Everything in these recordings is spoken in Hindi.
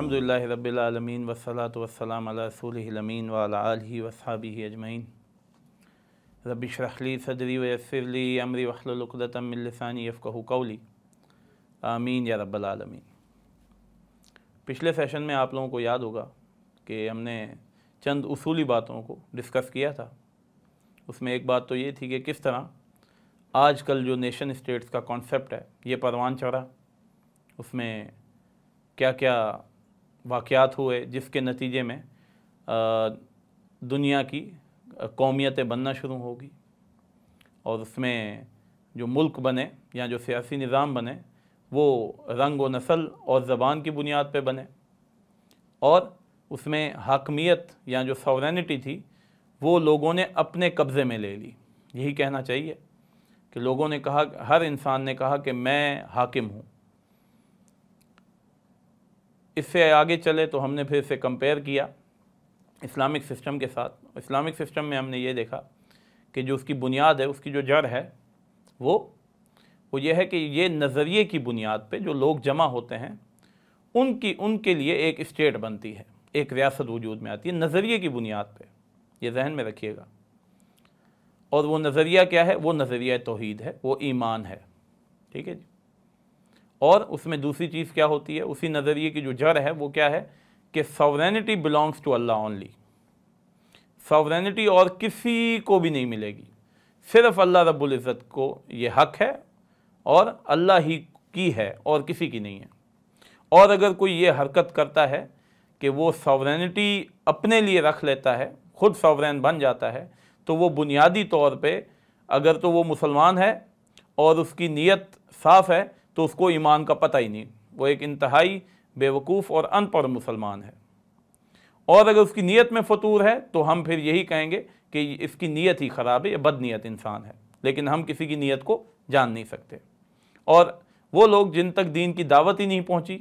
अल्हम्दुलिल्लाहि रब्बिल आलमीन वस्सलातु वस्सलामु अला रसूलिहिल अमीन व अला आलिहि वस्हबिहि अजमईन। रब्बि इश्रह ली सदरी व यस्सिर ली अमरी वहलुल उक़दतम मिन लिसानी यफ़क़हू क़ौली। आमीन या रब्बल आलमीन। पिछले सेशन में आप लोगों को याद होगा कि हमने चंद उसूली बातों को डिस्कस किया था। उसमें एक बात तो ये थी कि किस तरह आजकल जो नेशन स्टेट्स का कॉन्सेप्ट है ये परवान चढ़ा, उसमें क्या क्या वाक़यात हुए जिसके नतीजे में दुनिया की कौमियतें बनना शुरू होगी और उसमें जो मुल्क बने या जो सियासी निज़ाम बने वो रंग व नस्ल और ज़बान की बुनियाद पे बने और उसमें हाकमियत या जो सॉवरेनिटी थी वो लोगों ने अपने कब्ज़े में ले ली। यही कहना चाहिए कि लोगों ने कहा, हर इंसान ने कहा कि मैं हाकिम हूँ। इससे आगे चले तो हमने फिर से कंपेयर किया इस्लामिक सिस्टम के साथ। इस्लामिक सिस्टम में हमने ये देखा कि जो उसकी बुनियाद है, उसकी जो जड़ है वो ये है कि ये नज़रिए की बुनियाद पे जो लोग जमा होते हैं उनके लिए एक स्टेट बनती है, एक रियासत वजूद में आती है नज़रिए की बुनियाद पे। ये जहन में रखिएगा। और वो नज़रिया क्या है? वो नज़रिया तौहीद है, वो ईमान है। ठीक है जी। और उसमें दूसरी चीज़ क्या होती है? उसी नज़रिए की जो जड़ है वो क्या है कि sovereignty belongs to Allah only. Sovereignty और किसी को भी नहीं मिलेगी, सिर्फ अल्लाह रब्बुल इज़्ज़त को ये हक है और अल्लाह ही की है और किसी की नहीं है। और अगर कोई ये हरकत करता है कि वो सॉवरेनिटी अपने लिए रख लेता है, ख़ुद सॉवरेन बन जाता है, तो वो बुनियादी तौर पे अगर तो वो मुसलमान है और उसकी नीयत साफ़ है तो उसको ईमान का पता ही नहीं, वो एक इंतहाई बेवकूफ़ और अनपढ़ मुसलमान है। और अगर उसकी नीयत में फतूर है तो हम फिर यही कहेंगे कि इसकी नीयत ही ख़राब है, ये बदनीयत इंसान है। लेकिन हम किसी की नीयत को जान नहीं सकते। और वो लोग जिन तक दीन की दावत ही नहीं पहुँची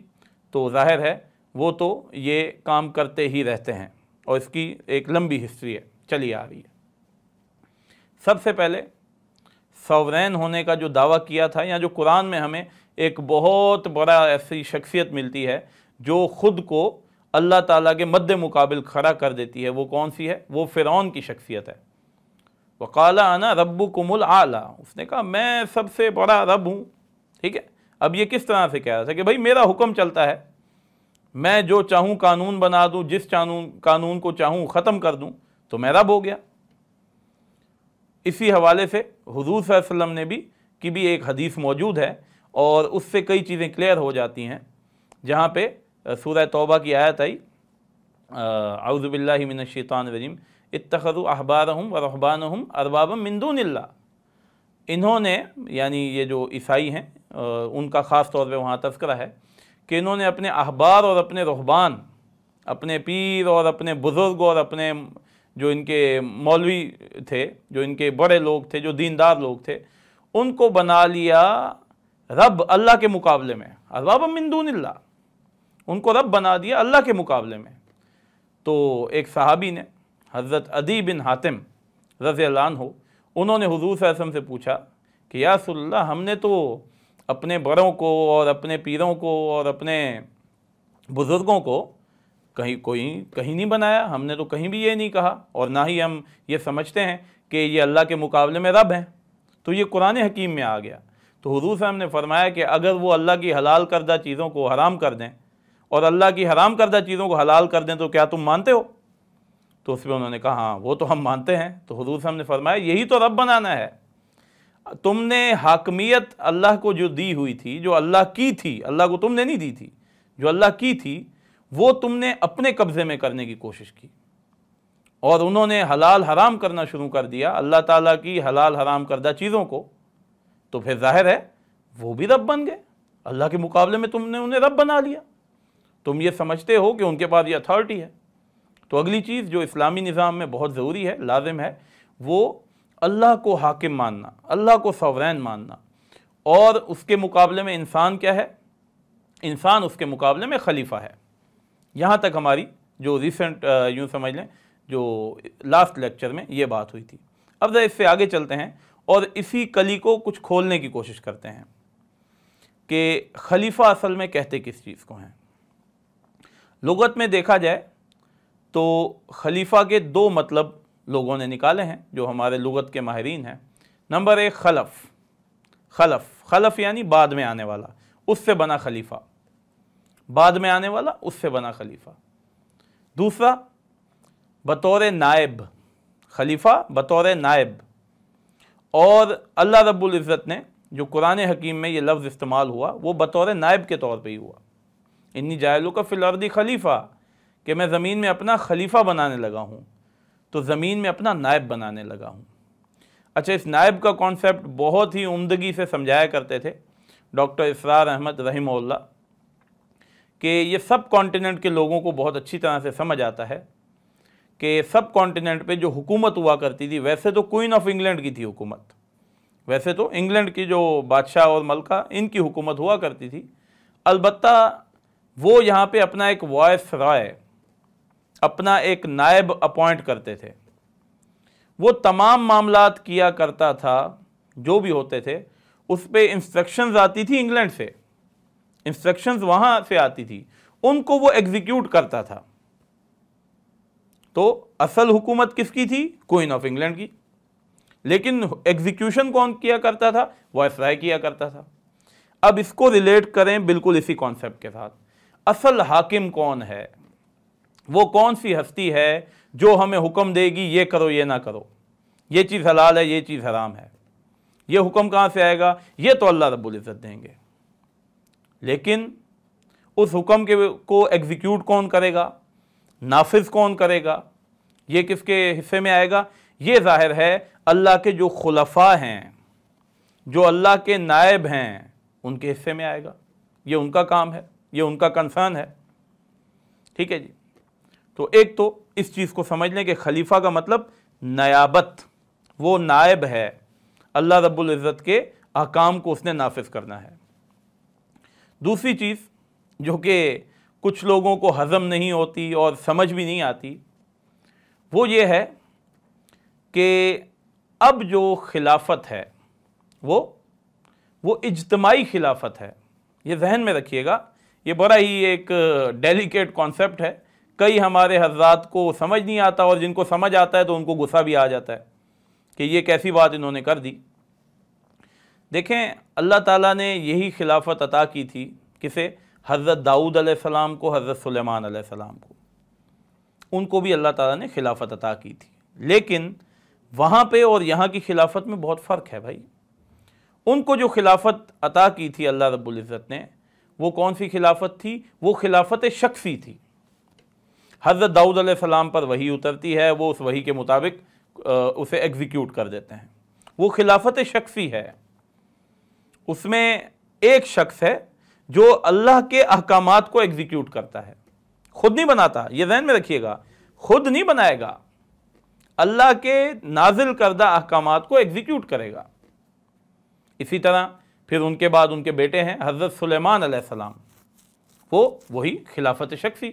तो ज़ाहिर है वो तो ये काम करते ही रहते हैं और इसकी एक लंबी हिस्ट्री है, चली आ रही है। सबसे पहले सॉवरेन होने का जो दावा किया था, या जो कुरान में हमें एक बहुत बड़ा ऐसी शख्सियत मिलती है जो ख़ुद को अल्लाह ताला के मद्दे मुकाबिल खड़ा कर देती है, वो कौन सी है? वो फ़िरौन की शख्सियत है। वक़ाला अना रब्बुकुमुल आला, उसने कहा मैं सबसे बड़ा रब हूँ। ठीक है। अब ये किस तरह से कह रहा था कि भाई मेरा हुक्म चलता है, मैं जो चाहूँ कानून बना दूँ, जिस कानून को चाहूँ ख़त्म कर दूँ, तो मैं रब हो गया। इसी हवाले से हुज़ूर सल्लल्लाहु अलैहि वसल्लम ने की भी एक हदीस मौजूद है और उससे कई चीज़ें क्लियर हो जाती हैं, जहाँ पे सूरह तौबा की आयत आई, औज़ु बिल्लाहि मिनश शैतानिर रजीम, इत्तख़ज़ू अहबारहुम व रहबानहुम अरबाबम मिन दूनिल्लाह। इन्होंने, यानी ये जो ईसाई हैं, उनका ख़ास तौर पे वहाँ तज़किरा है कि इन्होंने अपने अहबार और अपने रहबान, अपने पीर और अपने बुज़ुर्ग और अपने जो इनके मौलवी थे, जो इनके बड़े लोग थे, जो दीनदार लोग थे, उनको बना लिया रब अल्लाह के मुकाबले में। अरबाबम मिन दूनिल्लाह, उनको रब बना दिया अल्लाह के मुकाबले में। तो एक सहाबी ने, हज़रत अदी बिन हातिम रज़ियल्लाहु अन्हु, उन्होंने हुज़ूर सल्लल्लाहु अलैहि वसल्लम से पूछा कि या रसूलल्लाह, हमने तो अपने बड़ों को और अपने पीरों को और अपने बुज़ुर्गों को कहीं नहीं बनाया, हमने तो कहीं भी ये नहीं कहा, और ना ही हम ये समझते हैं कि ये अल्लाह के मुकाबले में रब हैं। तो ये कुरान हकीम में आ गया। तो हुज़ूर साहब ने फरमाया कि अगर वो अल्लाह की हलाल करदा चीज़ों को हराम कर दें और अल्लाह की हराम करदा चीज़ों को हलाल कर दें तो क्या तुम मानते हो? तो उस पर उन्होंने कहा हाँ, वो तो हम मानते हैं। तो हुज़ूर साहब ने फरमाया यही तो रब बनाना है। तुमने हाकमियत अल्लाह को जो दी हुई थी, जो अल्लाह की थी, अल्लाह को तुमने नहीं दी थी, जो अल्लाह की थी वो तुमने अपने कब्ज़े में करने की कोशिश की और उन्होंने हलाल हराम करना शुरू कर दिया अल्लाह ताला की हलाल हराम करदा चीज़ों को। तो फिर जाहिर है वो भी रब बन गए, अल्लाह के मुकाबले में तुमने उन्हें रब बना लिया। तुम ये समझते हो कि उनके पास ये अथॉरिटी है। तो अगली चीज़ जो इस्लामी निज़ाम में बहुत ज़रूरी है, लाजिम है, वो अल्लाह को हाकिम मानना, अल्लाह को सॉवरेन मानना। और उसके मुकाबले में इंसान क्या है? इंसान उसके मुकाबले में खलीफा है। यहाँ तक हमारी जो रिसेंट यूँ समझ लें जो लास्ट लेक्चर में ये बात हुई थी। अब जरा इससे आगे चलते हैं और इसी कली को कुछ खोलने की कोशिश करते हैं कि खलीफा असल में कहते किस चीज़ को हैं। लुगत में देखा जाए तो खलीफा के दो मतलब लोगों ने निकाले हैं जो हमारे लुगत के माहिरीन हैं। नंबर एक खलफ, खलफ खलफ यानी बाद में आने वाला, उससे बना खलीफा, बाद में आने वाला उससे बना खलीफा। दूसरा बतौर नायब, खलीफा बतौर नायब। और अल्लाह रब्बुल इज़्ज़त ने जो कुरान हकीम में ये लफ्ज़ इस्तेमाल हुआ वो बतौर नायब के तौर पे ही हुआ। इन्नी जायलुका फिल अर्दी खलीफा, कि मैं ज़मीन में अपना खलीफा बनाने लगा हूँ, तो ज़मीन में अपना नायब बनाने लगा हूँ। अच्छा, इस नायब का कॉन्सेप्ट बहुत ही उम्दगी से समझाया करते थे डॉक्टर इसरार अहमद रहिमहुल्लाह, कि ये सब कॉन्टिनेंट के लोगों को बहुत अच्छी तरह से समझ आता है कि सब कॉन्टिनेंट पे जो हुकूमत हुआ करती थी, वैसे तो क्वीन ऑफ इंग्लैंड की थी हुकूमत, वैसे तो इंग्लैंड की जो बादशाह और मलका इनकी हुकूमत हुआ करती थी, अलबत्ता वो यहाँ पे अपना एक वॉइस राय, अपना एक नायब अपॉइंट करते थे। वो तमाम मामलात किया करता था जो भी होते थे, उस पर इंस्ट्रक्शंस आती थी इंग्लैंड से, इंस्ट्रक्शंस वहाँ से आती थी, उनको वो एग्जीक्यूट करता था। तो असल हुकूमत किसकी थी? क्वीन ऑफ इंग्लैंड की, लेकिन एग्जीक्यूशन कौन किया करता था? वायसराय किया करता था। अब इसको रिलेट करें बिल्कुल इसी कॉन्सेप्ट के साथ। असल हाकिम कौन है? वो कौन सी हस्ती है जो हमें हुक्म देगी ये करो ये ना करो, ये चीज़ हलाल है ये चीज़ हराम है? ये हुक्म कहाँ से आएगा? ये तो अल्लाह रब्बुल इज़्ज़त देंगे, लेकिन उस हुक्म को एग्जीक्यूट कौन करेगा, नाफिज कौन करेगा, ये किसके हिस्से में आएगा? ये जाहिर है अल्लाह के जो खुलफा हैं, जो अल्लाह के नायब हैं, उनके हिस्से में आएगा। ये उनका काम है, ये उनका कंसर्न है। ठीक है जी। तो एक तो इस चीज़ को समझ लें कि खलीफा का मतलब नयाबत, वो नायब है, अल्लाह रब्बुल इज़्ज़त के अहकाम को उसने नाफिज करना है। दूसरी चीज़ जो कि कुछ लोगों को हज़म नहीं होती और समझ भी नहीं आती, वो ये है कि अब जो खिलाफत है वो इज्तमाई खिलाफत है। ये जहन में रखिएगा, ये बड़ा ही एक डेलिकेट कॉन्सेप्ट है। कई हमारे हज़रात को समझ नहीं आता, और जिनको समझ आता है तो उनको गुस्सा भी आ जाता है कि ये कैसी बात इन्होंने कर दी। देखें, अल्लाह ताला ने यही खिलाफत अता की थी किसे? हज़रत दाऊद अलैहिस्सलाम को, हज़रत सुलेमान अलैहिस्सलाम को, उनको भी अल्लाह ताला ने खिलाफत अता की थी। लेकिन वहाँ पे और यहाँ की खिलाफत में बहुत फ़र्क है भाई। उनको जो खिलाफत अता की थी अल्लाह रब्बुल इज़्ज़त ने, वो कौन सी खिलाफत थी? वो खिलाफत शख्सी थी। हज़रत दाऊद अलैहिस्सलाम पर वही उतरती है, वो उस वही के मुताबिक उसे एग्जीक्यूट कर देते हैं। वो खिलाफत शख्सी है, उसमें एक शख्स है जो अल्लाह के अहकामात को एग्जीक्यूट करता है, खुद नहीं बनाता। ये ध्यान में रखिएगा, खुद नहीं बनाएगा, अल्लाह के नाजिल करदा अहकामात को एग्जीक्यूट करेगा। इसी तरह फिर उनके बाद उनके बेटे हैं हज़रत सुलेमान अलैहिस्सलाम, वो वही खिलाफत शख्सी।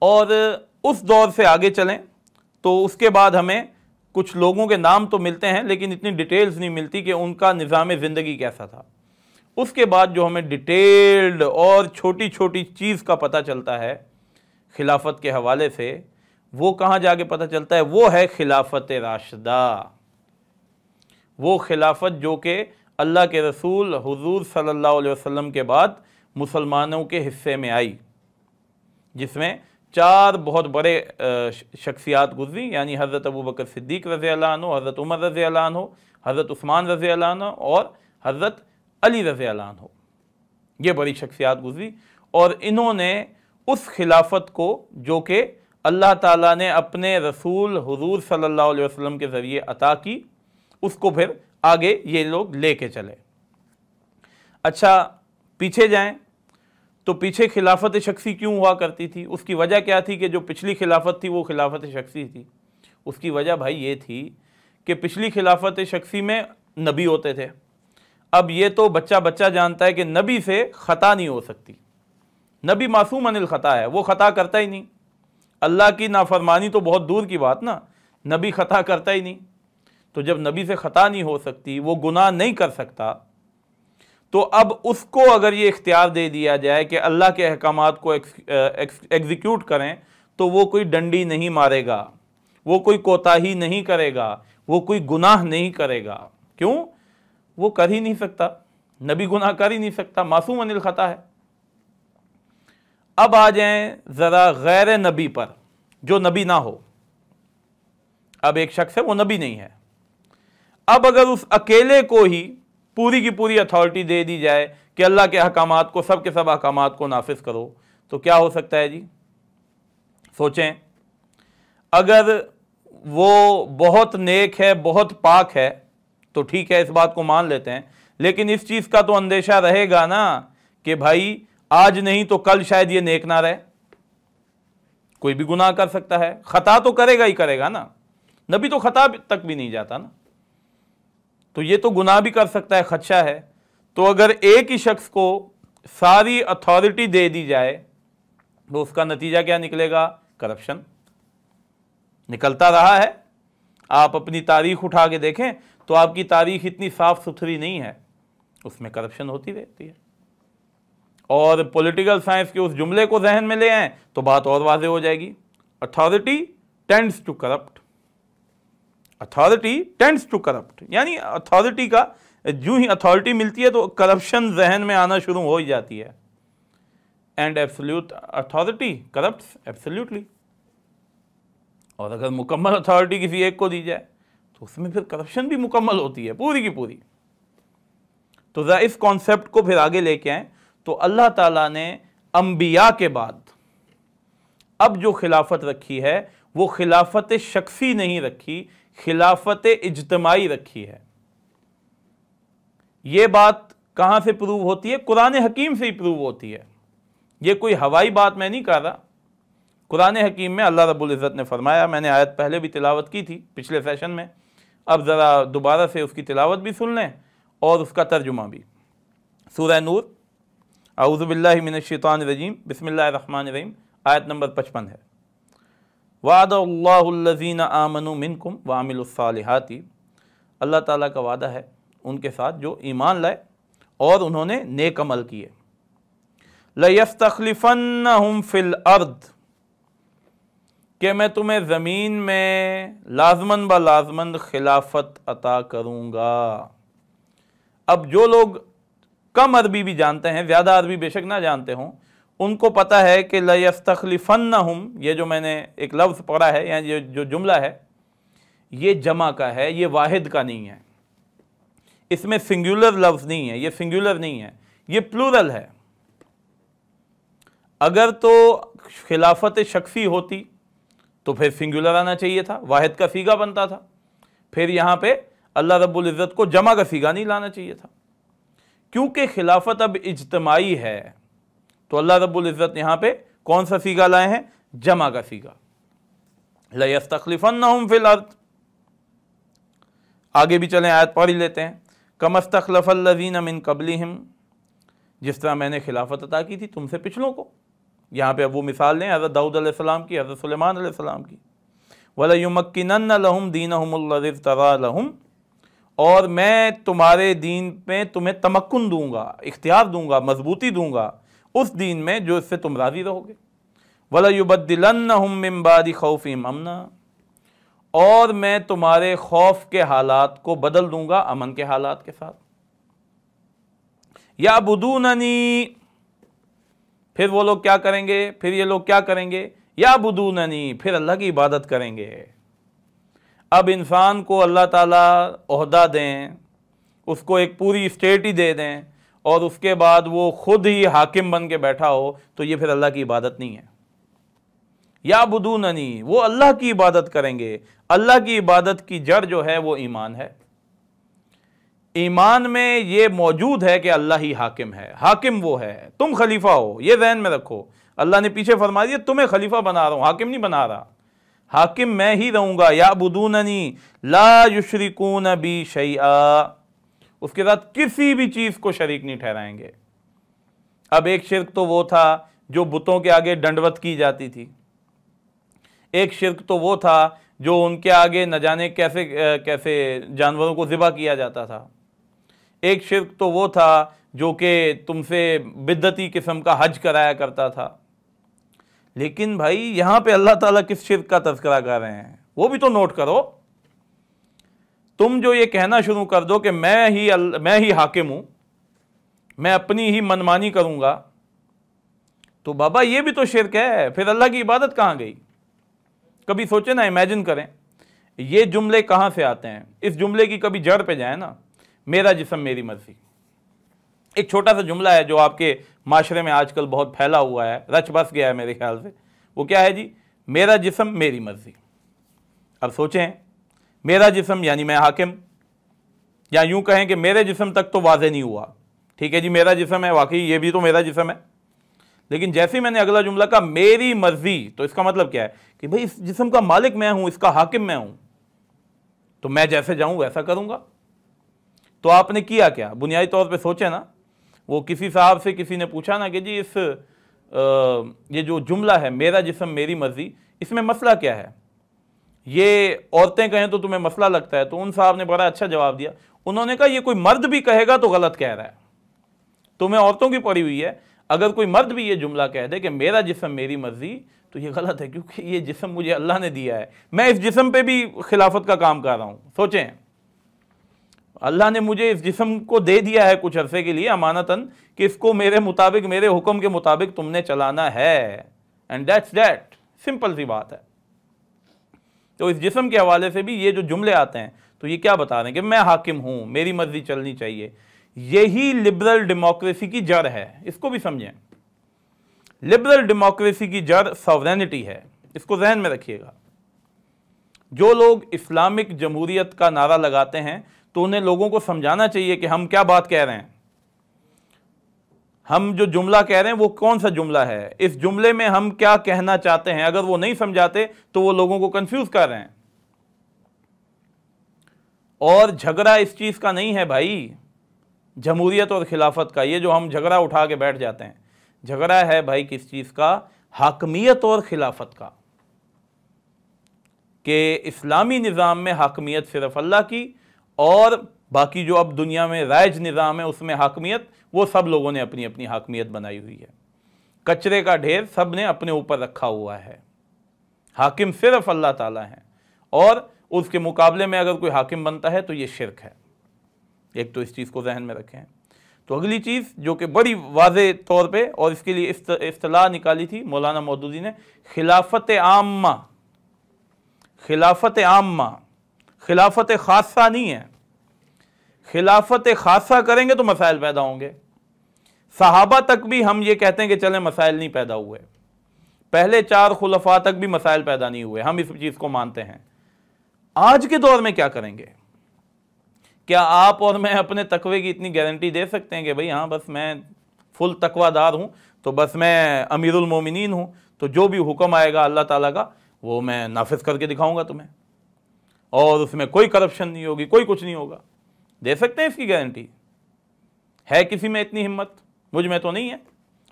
और उस दौर से आगे चलें तो उसके बाद हमें कुछ लोगों के नाम तो मिलते हैं, लेकिन इतनी डिटेल्स नहीं मिलती कि उनका निज़ाम ज़िंदगी कैसा था। उसके बाद जो हमें डिटेल्ड और छोटी छोटी चीज़ का पता चलता है खिलाफत के हवाले से, वो कहाँ जाके पता चलता है? वो है खिलाफत राशिदा। वो खिलाफत जो कि अल्लाह के रसूल हुजूर सल्लल्लाहु अलैहि वसल्लम के बाद मुसलमानों के हिस्से में आई, जिसमें 4 बहुत बड़े शख्सियात गुजरी, यानी हज़रत अबू बकर सिद्दीक़ रज़ियल्लाहु अन्हु, हज़रत उमर रज़ियल्लाहु अन्हु, हज़रत उस्मान रज़ियल्लाहु अन्हु और हज़रत अली रज़ियल्लाहु अन्हु। ये बड़ी शख्सियात गुजरी, और इन्होंने उस खिलाफत को जो कि अल्लाह ताला ने अपने रसूल हुजूर सल्लल्लाहु अलैहि वसल्लम के ज़रिए अता की, उसको फिर आगे ये लोग लेके चले। अच्छा, पीछे जाएं तो पीछे खिलाफत शख्सी क्यों हुआ करती थी? उसकी वजह क्या थी कि जो पिछली खिलाफत थी वो खिलाफत शख्सी थी? उसकी वजह भाई ये थी कि पिछली खिलाफत शख्सी में नबी होते थे। अब ये तो बच्चा बच्चा जानता है कि नबी से ख़ता नहीं हो सकती, नबी मासूम अनिल ख़ता है, वो ख़ता करता ही नहीं। अल्लाह की नाफरमानी तो बहुत दूर की बात ना, नबी ख़ता करता ही नहीं। तो जब नबी से ख़ता नहीं हो सकती, वो गुनाह नहीं कर सकता, तो अब उसको अगर ये इख्तियार दे दिया जाए कि अल्लाह के अहकामात को एग्जीक्यूट करें, तो वो कोई डंडी नहीं मारेगा, वो कोई कोताही नहीं करेगा, वो कोई गुनाह नहीं करेगा। क्यों? वो कर ही नहीं सकता, नबी गुनाह कर ही नहीं सकता, मासूम अनिल खता है। अब आ जाएं ज़रा गैर नबी पर, जो नबी ना हो। अब एक शख्स है, वो नबी नहीं है। अब अगर उस अकेले को ही पूरी की पूरी अथॉरिटी दे दी जाए कि अल्लाह के अहकामात को, सब के सब अहकामात को नाफिज करो, तो क्या हो सकता है जी? सोचें, अगर वो बहुत नेक है, बहुत पाक है, तो ठीक है, इस बात को मान लेते हैं। लेकिन इस चीज़ का तो अंदेशा रहेगा ना कि भाई आज नहीं तो कल शायद ये नेक ना रहे, कोई भी गुनाह कर सकता है, खता तो करेगा ही करेगा ना। नबी तो खता तक भी नहीं जाता ना, तो ये तो गुनाह भी कर सकता है, खदशा है। तो अगर एक ही शख्स को सारी अथॉरिटी दे दी जाए तो उसका नतीजा क्या निकलेगा? करप्शन निकलता रहा है। आप अपनी तारीख उठा के देखें तो आपकी तारीख इतनी साफ सुथरी नहीं है, उसमें करप्शन होती रहती है। और पॉलिटिकल साइंस के उस जुमले को जहन में ले आए तो बात और वाज़ेह हो जाएगी। Authority tends to corrupt, authority tends to corrupt, यानी अथॉरिटी का जो ही अथॉरिटी मिलती है तो करप्शन जहन में आना शुरू हो ही जाती है। And absolute authority corrupts absolutely. और अगर मुकम्मल अथॉरिटी किसी एक को दी जाए तो उसमें फिर करप्शन भी मुकम्मल होती है पूरी की पूरी। तो ज़रा इस कॉन्सेप्ट को फिर आगे लेके आए तो अल्लाह ताला ने अंबिया के बाद अब जो खिलाफत रखी है वो खिलाफत शख्सी नहीं रखी, खिलाफत इज्तमाई रखी है। ये बात कहां से प्रूव होती है? कुरान हकीम से ही प्रूव होती है। ये कोई हवाई बात मैं नहीं कर रहा। कुरान हकीम में अल्लाह रब्बुल इज़्ज़त ने फरमाया, मैंने आयत पहले भी तिलावत की थी पिछले सेशन में, अब ज़रा दोबारा से उसकी तिलावत भी सुन लें और उसका तर्जुमा भी। सूरह नूर, औज़ु बिल्लाहि मिनश शैतानिर रजीम, बिस्मिल्लाहिर रहमानिर रहीम, आयत नंबर 55 है। वादल्लाहुल्लज़ीना आमनु मिनकुम व अमिलुस्सालिहाति, अल्लाह ताला का वादा है उनके साथ जो ईमान लाए और उन्होंने नेक अमल किए। लयस्तखलिफन्नहुम फिल अर्द, कि मैं तुम्हें ज़मीन में लाजमन ब लाजमन खिलाफत अता करूँगा। अब जो लोग कम अरबी भी जानते हैं, ज़्यादा अरबी बेशक ना जानते हों, उनको पता है कि लयस्तखलिफन्नहुम, ये जो मैंने एक लफ्ज़ पढ़ा है या ये जो जुमला है ये जमा का है, ये वाहिद का नहीं है, इसमें सिंगुलर लफ्ज़ नहीं है, ये सिंगुलर नहीं है, ये प्लूरल है। अगर तो खिलाफत शख्सी होती तो फिर सिंगुलर आना चाहिए था, वाहिद का सीगा बनता था। फिर यहाँ पे अल्लाह रब्बुल इज़्ज़त को जमा का सीगा नहीं लाना चाहिए था। क्योंकि खिलाफत अब इज्तमाई है तो अल्लाह रब्बुल इज़्ज़त यहाँ पे कौन सा सीगा लाए हैं? जमा का सीगा। लयस्तखलिफन्नहुम फिल अर्द। आगे भी चलें, आयत पढ़ ही लेते हैं। कमस्तखलफल्लज़ीना मिन क़ब्लिहिम, जिस तरह मैंने खिलाफत अता की थी तुमसे पिछलों को। यहाँ पे अब वो मिसाल लें हज़रत दाऊद अलैहिस्सलाम की, हज़रत सुलेमान अलैहिस्सलाम की। वलयुमक्किनन्न लहुम दीनहुमुल्लज़ी इर्तज़ा लहुम, और मैं तुम्हारे दीन में तुम्हें तमक्कुन दूंगा, इख्तियार दूंगा, मजबूती दूंगा उस दीन में जो इससे तुम राज़ी रहोगे। वलयुबद्दिलन्नहुम मिन बादि खौफिहिम अमना, और मैं तुम्हारे खौफ के हालात को बदल दूंगा अमन के हालात के साथ। याबुदूननी, फिर वो लोग क्या करेंगे? फिर ये लोग क्या करेंगे? याबुदूननी, फिर अल्लाह की इबादत करेंगे। अब इंसान को अल्लाह ताला ओहदा दें, उसको एक पूरी स्टेट ही दे दें और उसके बाद वो खुद ही हाकिम बन के बैठा हो, तो ये फिर अल्लाह की इबादत नहीं है। याबुदूननी, वो अल्लाह की इबादत करेंगे। अल्लाह की इबादत की जड़ जो है वो ईमान है। ईमान में ये मौजूद है कि अल्लाह ही हाकिम है, हाकिम वो है, तुम खलीफा हो, ये ज़हन में रखो। अल्लाह ने पीछे फरमा दिया तुम्हें खलीफा बना रहा हूँ, हाकिम नहीं बना रहा, हाकिम मैं ही रहूँगा। याबुदूननी ला युशरिकून बी शैआ, उसके साथ किसी भी चीज़ को शरीक नहीं ठहराएंगे। अब एक शिर्क तो वो था जो बुतों के आगे दंडवत की जाती थी, एक शिर्क तो वो था जो उनके आगे न जाने कैसे कैसे जानवरों को ज़िबा किया जाता था, एक शिर्क तो वो था जो कि तुमसे बिद्दती किस्म का हज कराया करता था। लेकिन भाई यहाँ पे अल्लाह ताला किस शिर्क का तज़किरा कर रहे हैं वो भी तो नोट करो। तुम जो ये कहना शुरू कर दो कि मैं ही हाकिम हूँ, मैं अपनी ही मनमानी करूँगा, तो बाबा ये भी तो शिर्क है। फिर अल्लाह की इबादत कहाँ गई? कभी सोचे ना, इमेजिन करें ये जुमले कहाँ से आते हैं। इस जुमले की कभी जड़ पे जाए ना, मेरा जिस्म मेरी मर्जी। एक छोटा सा जुमला है जो आपके माशरे में आजकल बहुत फैला हुआ है, रच बस गया है मेरे ख्याल से। वो क्या है जी? मेरा जिस्म मेरी मर्जी। अब सोचें, मेरा जिस्म यानी मैं हाकिम, या यूं कहें कि मेरे जिस्म तक तो वाज़े नहीं हुआ। ठीक है जी, मेरा जिस्म है, वाकई ये भी तो मेरा जिस्म है। लेकिन जैसे ही मैंने अगला जुमला कहा मेरी मर्जी, तो इसका मतलब क्या है कि भाई इस जिस्म का मालिक मैं हूं, इसका हाकिम मैं हूं, तो मैं जैसे जाऊं वैसा करूंगा। तो आपने किया क्या? बुनियादी तौर पे सोचे ना, वो किसी साहब से किसी ने पूछा ना कि जी ये जो जुमला है मेरा जिस्म मेरी मर्जी, इसमें मसला क्या है? ये औरतें कहें तो तुम्हें मसला लगता है? तो उन साहब ने बड़ा अच्छा जवाब दिया। उन्होंने कहा ये कोई मर्द भी कहेगा तो गलत कह रहा है। तुम्हें औरतों की पड़ी हुई है, अगर कोई मर्द भी ये जुमला कह दे कि मेरा जिस्म मेरी मर्जी, तो ये गलत है, क्योंकि ये जिस्म मुझे अल्लाह ने दिया है। मैं इस जिस्म पे भी खिलाफत का काम कर रहा हूं। सोचें, अल्लाह ने मुझे इस जिस्म को दे दिया है कुछ अरसे के लिए अमानतन कि इसको मेरे मुताबिक, मेरे हुक्म के मुताबिक तुमने चलाना है, एंड दैट्स दैट। सिंपल सी बात है। तो इस जिस्म के हवाले से भी ये जो जुमले आते हैं तो ये क्या बता रहे हैं कि मैं हाकिम हूं, मेरी मर्जी चलनी चाहिए। यही लिबरल डेमोक्रेसी की जड़ है, इसको भी समझें। लिबरल डेमोक्रेसी की जड़ सॉवरेनिटी है, इसको जहन में रखिएगा। जो लोग इस्लामिक जमहूरियत का नारा लगाते हैं तो उन्हें लोगों को समझाना चाहिए कि हम क्या बात कह रहे हैं, हम जो जुमला कह रहे हैं वो कौन सा जुमला है, इस जुमले में हम क्या कहना चाहते हैं। अगर वो नहीं समझाते तो वो लोगों को कंफ्यूज कर रहे हैं। और झगड़ा इस चीज का नहीं है भाई, जमहूरियत और खिलाफत का, ये जो हम झगड़ा उठा के बैठ जाते हैं, झगड़ा है भाई किस चीज का? हाकमियत और खिलाफत का। कि इस्लामी निज़ाम में हाकमियत सिर्फ अल्लाह की, और बाकी जो अब दुनिया में राइज निज़ाम है उसमें हाकमियत वो सब लोगों ने अपनी अपनी हाकमियत बनाई हुई है। कचरे का ढेर सब ने अपने ऊपर रखा हुआ है। हाकिम सिर्फ अल्लाह ताला है, और उसके मुकाबले में अगर कोई हाकिम बनता है तो ये शिर्क है। एक तो इस चीज़ को जहन में रखें। तो अगली चीज़ जो कि बड़ी वाज़े तौर पे, और इसके लिए इस्तिलाह निकाली थी मौलाना मौदूदी ने, खिलाफत आम्मा। खिलाफत आम्मा, खिलाफत खासा नहीं है। खिलाफत खासा करेंगे तो मसाइल पैदा होंगे। सहाबा तक भी हम ये कहते हैं कि चलें मसाइल नहीं पैदा हुए, पहले 4 खुलफा तक भी मसाइल पैदा नहीं हुए, हम इस चीज़ को मानते हैं। आज के दौर में क्या करेंगे? क्या आप और मैं अपने तकवे की इतनी गारंटी दे सकते हैं कि भाई हाँ बस मैं फुल तकवादार हूँ, तो बस मैं अमीरुल मोमिनीन हूँ, तो जो भी हुक्म आएगा अल्लाह ताला का वो मैं नाफिज करके दिखाऊंगा तुम्हें, और उसमें कोई करप्शन नहीं होगी, कोई कुछ नहीं होगा? दे सकते हैं इसकी गारंटी? है किसी में इतनी हिम्मत? मुझ में तो नहीं है,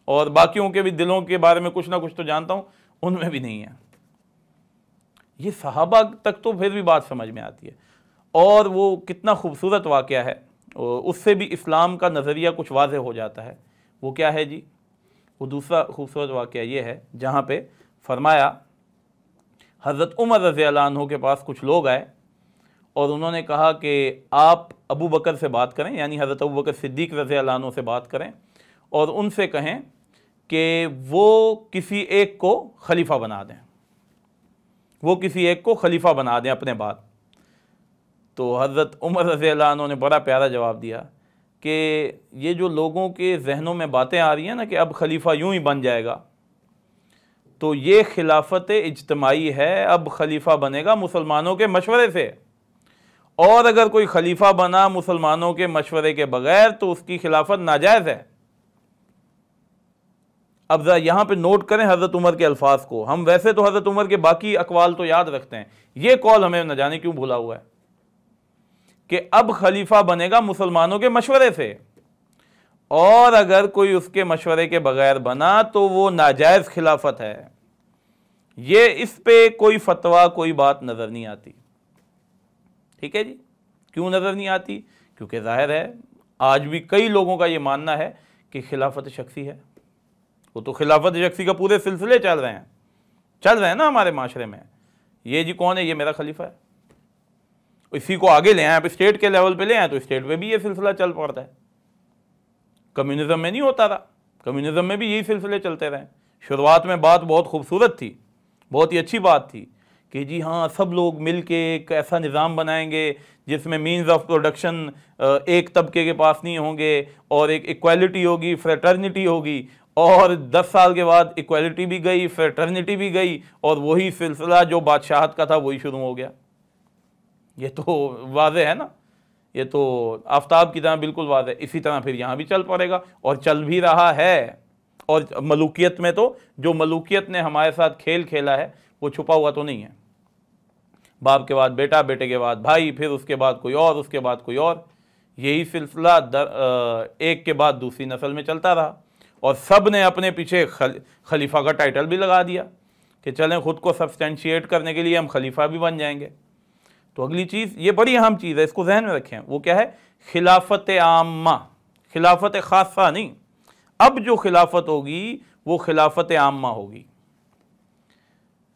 और बाकियों के भी दिलों के बारे में कुछ ना कुछ तो जानता हूँ, उनमें भी नहीं है। ये सहाबा तक तो फिर भी बात समझ में आती है। और वो कितना खूबसूरत वाक़या है, उससे भी इस्लाम का नज़रिया कुछ वाज़े हो जाता है। वो क्या है जी? वो दूसरा खूबसूरत वाक़या ये है जहाँ पे फरमाया हज़रत उमर रज़ियल्लाहु अन्हु के पास कुछ लोग आए और उन्होंने कहा कि आप अबू बकर से बात करें, यानी हज़रत अबू बकर सिद्दीक़ रज़ियल्लाहु अन्हु से बात करें और उनसे कहें कि वो किसी एक को खलीफा बना दें, वो किसी एक को खलीफा बना दें अपने बाद। तो हज़रत उमर रज़ियल्लाहु अन्हु ने बड़ा प्यारा जवाब दिया कि ये जो लोगों के जहनों में बातें आ रही हैं ना कि अब खलीफा यूं ही बन जाएगा, तो ये खिलाफत इज्तमाई है। अब खलीफा बनेगा मुसलमानों के मशवरे से, और अगर कोई खलीफा बना मुसलमानों के मशवरे के बगैर तो उसकी खिलाफत नाजायज़ है। अब यहाँ पे नोट करें हज़रत उमर के अल्फाज को। हम वैसे तो हज़रत उमर के बाकी अकवाल तो याद रखते हैं, ये कौल हमें न जाने क्यों भूला हुआ है कि अब खलीफा बनेगा मुसलमानों के मशवरे से, और अगर कोई उसके मशवरे के बगैर बना तो वो नाजायज़ खिलाफत है। ये इस पे कोई फतवा, कोई बात नज़र नहीं आती। ठीक है जी? क्यों नज़र नहीं आती? क्योंकि ज़ाहिर है आज भी कई लोगों का ये मानना है कि खिलाफत शख्सी है। वो तो खिलाफत शख्सी का पूरे सिलसिले चल रहे हैं ना हमारे माशरे में। ये जी कौन है, ये मेरा खलीफा है। इसी को आगे ले आए, आप स्टेट के लेवल पे ले आए तो स्टेट पे भी ये सिलसिला चल पड़ता है। कम्युनिज्म में नहीं होता था, कम्युनिज्म में भी यही सिलसिले चलते रहे। शुरुआत में बात बहुत खूबसूरत थी, बहुत ही अच्छी बात थी कि जी हाँ सब लोग मिल के एक ऐसा निज़ाम बनाएंगे जिसमें मीन्स ऑफ प्रोडक्शन एक तबके के पास नहीं होंगे और एक इक्वालिटी होगी, फ्रेटर्निटी होगी। और 10 साल के बाद इक्वालिटी भी गई, फ्रेटर्निटी भी गई और वही सिलसिला जो बादशाहत का था वही शुरू हो गया। ये तो वाज़ेह है ना, ये तो आफ्ताब की तरह बिल्कुल वाज़ेह। इसी तरह फिर यहाँ भी चल पड़ेगा और चल भी रहा है। और मलूकियत में तो जो मलूकियत ने हमारे साथ खेल खेला है वो छुपा हुआ तो नहीं है। बाप के बाद बेटा, बेटे के बाद भाई, फिर उसके बाद कोई और, उसके बाद कोई और, यही सिलसिला एक के बाद दूसरी नस्ल में चलता रहा। और सब ने अपने पीछे खलीफा का टाइटल भी लगा दिया कि चलें ख़ुद को सब्सटेंशिएट करने के लिए हम खलीफा भी बन जाएंगे। तो अगली चीज़, ये बड़ी अहम चीज़ है, इसको जहन में रखें, वो क्या है? खिलाफत आम्मा, खिलाफत खासा नहीं। अब जो खिलाफत होगी वो खिलाफत आम्मा होगी।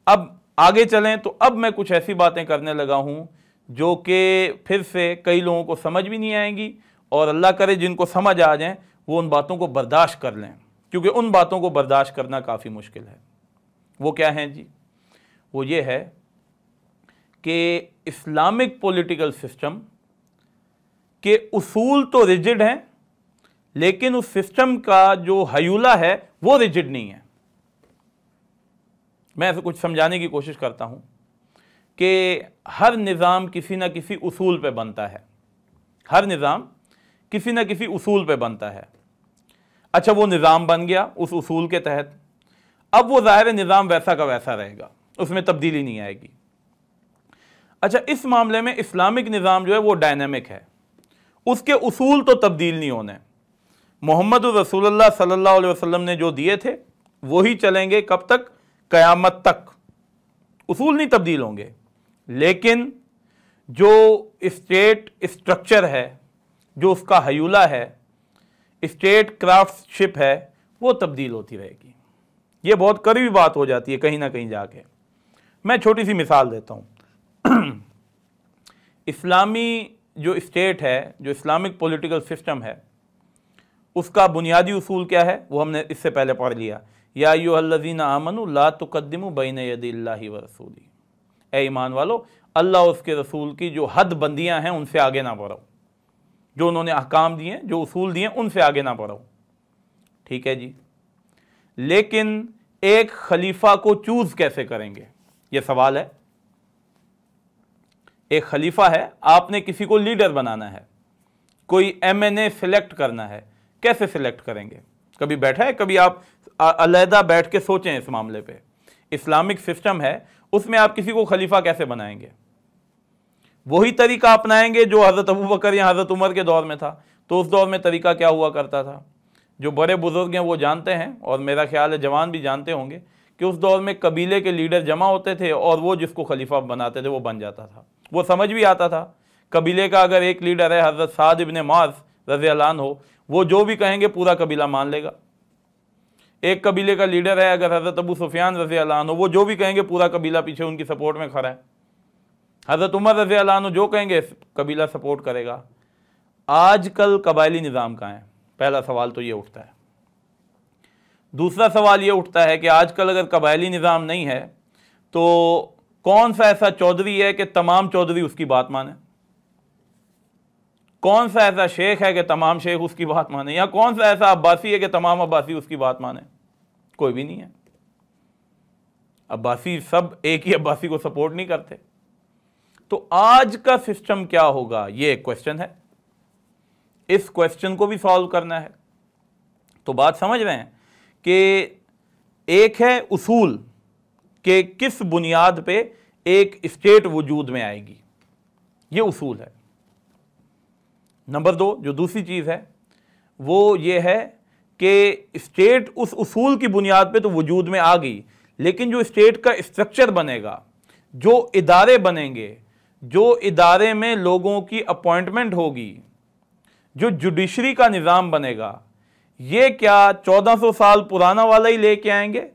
अब आगे चलें तो अब मैं कुछ ऐसी बातें करने लगा हूँ जो कि फिर से कई लोगों को समझ भी नहीं आएंगी, और अल्लाह करे जिनको समझ आ जाएं वो उन बातों को बर्दाश्त कर लें, क्योंकि उन बातों को बर्दाश्त करना काफ़ी मुश्किल है। वो क्या है जी? वो ये है कि इस्लामिक पॉलिटिकल सिस्टम के उसूल तो रिजिड हैं, लेकिन उस सिस्टम का जो हयूला है वो रिजिड नहीं है। मैं ऐसे कुछ समझाने की कोशिश करता हूँ कि हर निज़ाम किसी न किसी उसूल पे बनता है, हर निज़ाम किसी न किसी उसूल पे बनता है। अच्छा, वो निज़ाम बन गया उस उसूल के तहत, अब वो ज़ाहिर निज़ाम वैसा का वैसा रहेगा, उसमें तब्दीली नहीं आएगी। अच्छा, इस मामले में इस्लामिक निज़ाम जो है वो डायनामिक है, उसके उसूल तो तब्दील नहीं होने। मोहम्मद रसूलुल्लाह सल्लल्लाहु अलैहि वसल्लम ने जो दिए थे वही चलेंगे, कब तक? क़यामत तक। उसूल नहीं तब्दील होंगे, लेकिन जो स्टेट स्ट्रक्चर है, जो उसका हयूला है, स्टेट क्राफ्टशिप है, वो तब्दील होती रहेगी। ये बहुत करीबी बात हो जाती है कहीं ना कहीं जाके। मैं छोटी सी मिसाल देता हूँ। इस्लामी जो स्टेट है, जो इस्लामिक पॉलिटिकल सिस्टम है, उसका बुनियादी उसूल क्या है वो हमने इससे पहले पढ़ लिया। या अय्युहल्लज़ीना आमनू ला तुक़द्दिमू बैन यदिल्लाहि व रसूली, ए ईमान वालो, अल्लाह और उसके रसूल की जो हद बंदियाँ हैं उनसे आगे ना बढ़ो, जो उन्होंने अहकाम दिए, जो उसूल दिए, उनसे आगे ना बढ़ो। ठीक है जी, लेकिन एक खलीफा को चूज कैसे करेंगे, ये सवाल है। एक खलीफा है, आपने किसी को लीडर बनाना है, कोई MNA सिलेक्ट करना है, कैसे सिलेक्ट करेंगे? कभी बैठा है, कभी आप अलहदा बैठ के सोचें इस मामले पे। इस्लामिक सिस्टम है, उसमें आप किसी को खलीफा कैसे बनाएंगे? वही तरीका अपनाएंगे जो हज़रत अबू बकर या हज़रत उमर के दौर में था। तो उस दौर में तरीका क्या हुआ करता था, जो बड़े बुजुर्ग हैं वो जानते हैं, और मेरा ख्याल है जवान भी जानते होंगे, कि उस दौर में कबीले के लीडर जमा होते थे और वो जिसको खलीफा बनाते थे वो बन जाता था। वो समझ भी आता था, कबीले का अगर एक लीडर है हज़रत साद इब्न मुआज़ रज़ियल्लाहु अन्हु, वो जो भी कहेंगे पूरा कबीला मान लेगा। एक कबीले का लीडर है अगर हज़रत अबू सुफियान रज़ियल्लाहु अन्हु, वो जो भी कहेंगे पूरा कबीला पीछे उनकी सपोर्ट में खड़ा है। हज़रत उमर रज़ियल्लाहु अन्हु जो कहेंगे कबीला सपोर्ट करेगा। आजकल कबायली निज़ाम कहाँ है? पहला सवाल तो ये उठता है। दूसरा सवाल ये उठता है कि आजकल अगर कबायली निज़ाम नहीं है तो कौन सा ऐसा चौधरी है कि तमाम चौधरी उसकी बात माने? कौन सा ऐसा शेख है कि तमाम शेख उसकी बात माने? या कौन सा ऐसा अब्बासी है कि तमाम अब्बासी उसकी बात माने? कोई भी नहीं है। अब्बासी सब एक ही अब्बासी को सपोर्ट नहीं करते। तो आज का सिस्टम क्या होगा, ये एक क्वेश्चन है। इस क्वेश्चन को भी सॉल्व करना है। तो बात समझ रहे हैं कि एक है उसूल के किस बुनियाद पे एक स्टेट वजूद में आएगी, ये उसूल है। नंबर 2 जो दूसरी चीज़ है वो ये है कि स्टेट उस उसूल की बुनियाद पे तो वजूद में आ गई, लेकिन जो स्टेट का स्ट्रक्चर बनेगा, जो इदारे बनेंगे, जो इदारे में लोगों की अपॉइंटमेंट होगी, जो जुडिशरी का निज़ाम बनेगा ये क्या 1400 साल पुराना वाला ही लेके आएंगे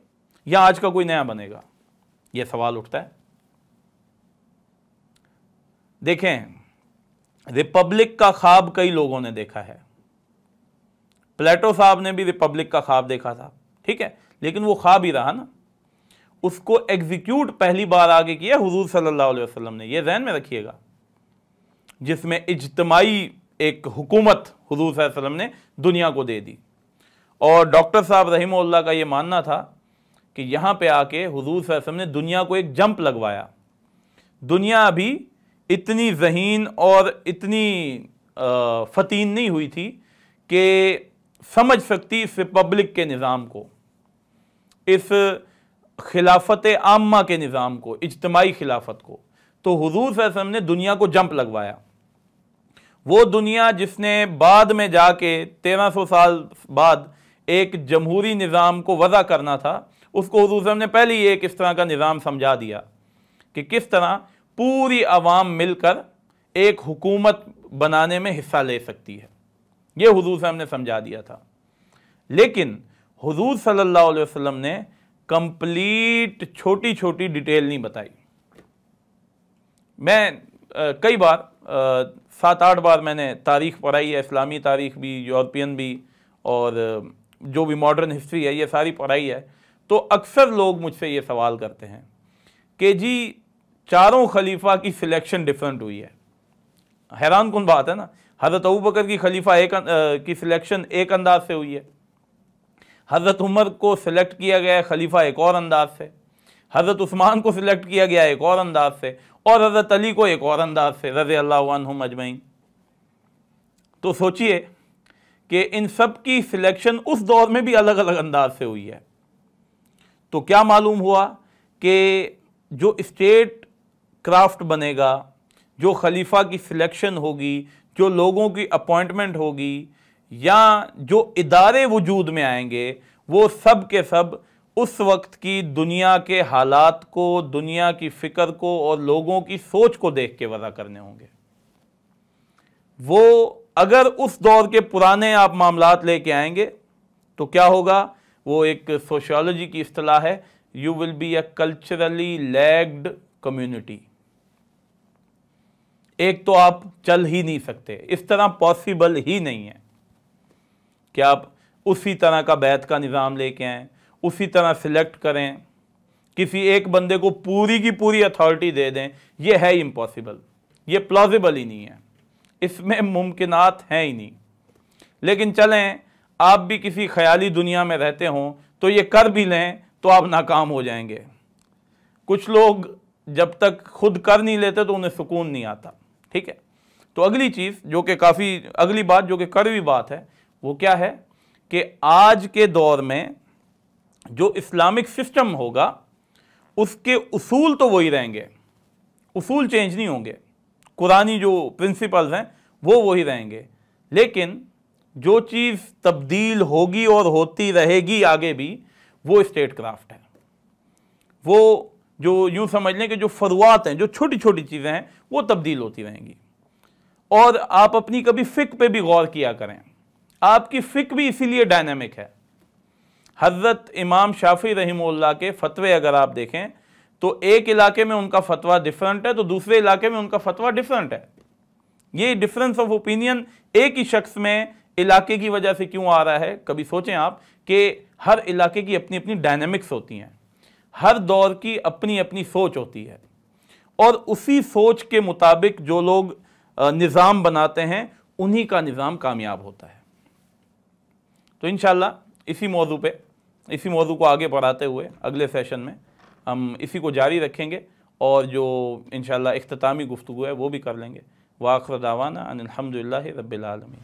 या आज का कोई नया बनेगा, ये सवाल उठता है। देखें, रिपब्लिक का ख्वाब कई लोगों ने देखा है। प्लेटो साहब ने भी रिपब्लिक का ख्वाब देखा था, ठीक है, लेकिन वो ख्वाब ही रहा ना। उसको एग्जीक्यूट पहली बार आगे किया हुजूर सल्लल्लाहु अलैहि वसल्लम ने, ये ज़हन में रखिएगा, जिसमें इज्तमाई एक हुकूमत हुजूर सल्लल्लाहु अलैहि वसल्लम ने दुनिया को दे दी। और डॉक्टर साहब रहीमहुल्लाह का ये मानना था कि यहाँ पे आके हुजूर सल्लल्लाहु अलैहि वसल्लम ने दुनिया को एक जंप लगवाया। दुनिया अभी इतनी ज़हीन और इतनी फतीन नहीं हुई थी कि समझ सकती इस रिपब्लिक के निज़ाम को, इस खिलाफत आम्मा के निज़ाम को, इज्तमाई खिलाफत को। तो हुजूर सल्लल्लाहु अलैहि वसल्लम ने दुनिया को जंप लगवाया। वो दुनिया जिसने बाद में जाके 1300 साल बाद एक जमहूरी निज़ाम को वज़ा करना था, उसको हुजूर सल्लल्लाहु अलैहि वसल्लम ने पहले ही एक इस तरह का निज़ाम समझा दिया कि किस तरह पूरी आवाम मिलकर एक हुकूमत बनाने में हिस्सा ले सकती है। ये हुजूर सल्लल्लाहु अलैहि वसल्लम ने समझा दिया था। लेकिन हुजूर सल्लल्लाहु अलैहि वसल्लम ने कंप्लीट छोटी छोटी डिटेल नहीं बताई। मैं कई बार 7-8 बार मैंने तारीख़ पढ़ाई है, इस्लामी तारीख़ भी, यूरोपियन भी, और जो भी मॉडर्न हिस्ट्री है ये सारी पढ़ाई है। तो अक्सर लोग मुझसे ये सवाल करते हैं कि जी चारों खलीफा की सिलेक्शन डिफरेंट हुई है। हैरान कुन बात है ना, हज़रत अबू बकर की खलीफा की सिलेक्शन एक अंदाज से हुई है, हज़रत उमर को सिलेक्ट किया गया है खलीफा एक और अंदाज से, हज़रत उस्मान को सिलेक्ट किया गया एक और अंदाज से, और हज़रत अली को एक और अंदाज से, रज़ी अल्लाहु अन्हुम अजमईन। तो सोचिए कि इन सब की सिलेक्शन उस दौर में भी अलग अलग अंदाज से हुई है। तो क्या मालूम हुआ कि जो स्टेट क्राफ्ट बनेगा, जो खलीफा की सिलेक्शन होगी, जो लोगों की अपॉइंटमेंट होगी, या जो इदारे वजूद में आएंगे, वो सब के सब उस वक्त की दुनिया के हालात को, दुनिया की फ़िक्र को और लोगों की सोच को देख के वज़ा करने होंगे। वो अगर उस दौर के पुराने आप मामलात लेके आएंगे तो क्या होगा, वो एक सोशियोलॉजी की इस्तिलाह है, you will be a culturally lagged community. एक तो आप चल ही नहीं सकते, इस तरह पॉसिबल ही नहीं है कि आप उसी तरह का बैत का निज़ाम लेके आएँ, उसी तरह सिलेक्ट करें, किसी एक बंदे को पूरी की पूरी अथॉरिटी दे दें। ये है इम्पॉसिबल, ये प्लॉजिबल ही नहीं है, इसमें मुमकिनात हैं ही नहीं। लेकिन चलें, आप भी किसी ख्याली दुनिया में रहते हों तो ये कर भी लें तो आप नाकाम हो जाएंगे। कुछ लोग जब तक खुद कर नहीं लेते तो उन्हें सुकून नहीं आता, ठीक है। तो अगली चीज़ जो कि काफ़ी अगली बात जो कि कड़वी बात है, वो क्या है कि आज के दौर में जो इस्लामिक सिस्टम होगा उसके उसूल तो वही रहेंगे, उसूल चेंज नहीं होंगे, कुरानी जो प्रिंसिपल्स हैं वो वही रहेंगे। लेकिन जो चीज़ तब्दील होगी और होती रहेगी आगे भी, वो स्टेट क्राफ्ट है। वो जो यूँ समझ लें कि जो फरुआत हैं, जो छोटी छोटी चीज़ें हैं, वो तब्दील होती रहेंगी। और आप अपनी कभी फ़िक्र पे भी गौर किया करें, आपकी फ़िक्र भी इसीलिए डायनामिक है। हज़रत इमाम शाफ़ी रहीमहुल्लाह के फ़तवे अगर आप देखें तो एक इलाके में उनका फ़तवा डिफरेंट है तो दूसरे इलाके में उनका फ़तवा डिफरेंट है। ये डिफरेंस ऑफ ओपिनियन एक ही शख्स में इलाके की वजह से क्यों आ रहा है? कभी सोचें आप कि हर इलाके की अपनी अपनी डायनेमिक्स होती हैं, हर दौर की अपनी अपनी सोच होती है, और उसी सोच के मुताबिक जो लोग निज़ाम बनाते हैं उन्हीं का निज़ाम कामयाब होता है। तो इंशाअल्लाह इसी मौजू को आगे बढ़ाते हुए अगले सेशन में हम इसी को जारी रखेंगे और जो इंशाअल्लाह इख्तितामी गुफ्तगू है वो भी कर लेंगे। वाखिर दावाना अनिल हम्दुलिल्लाहि रब्बिल आलमीन।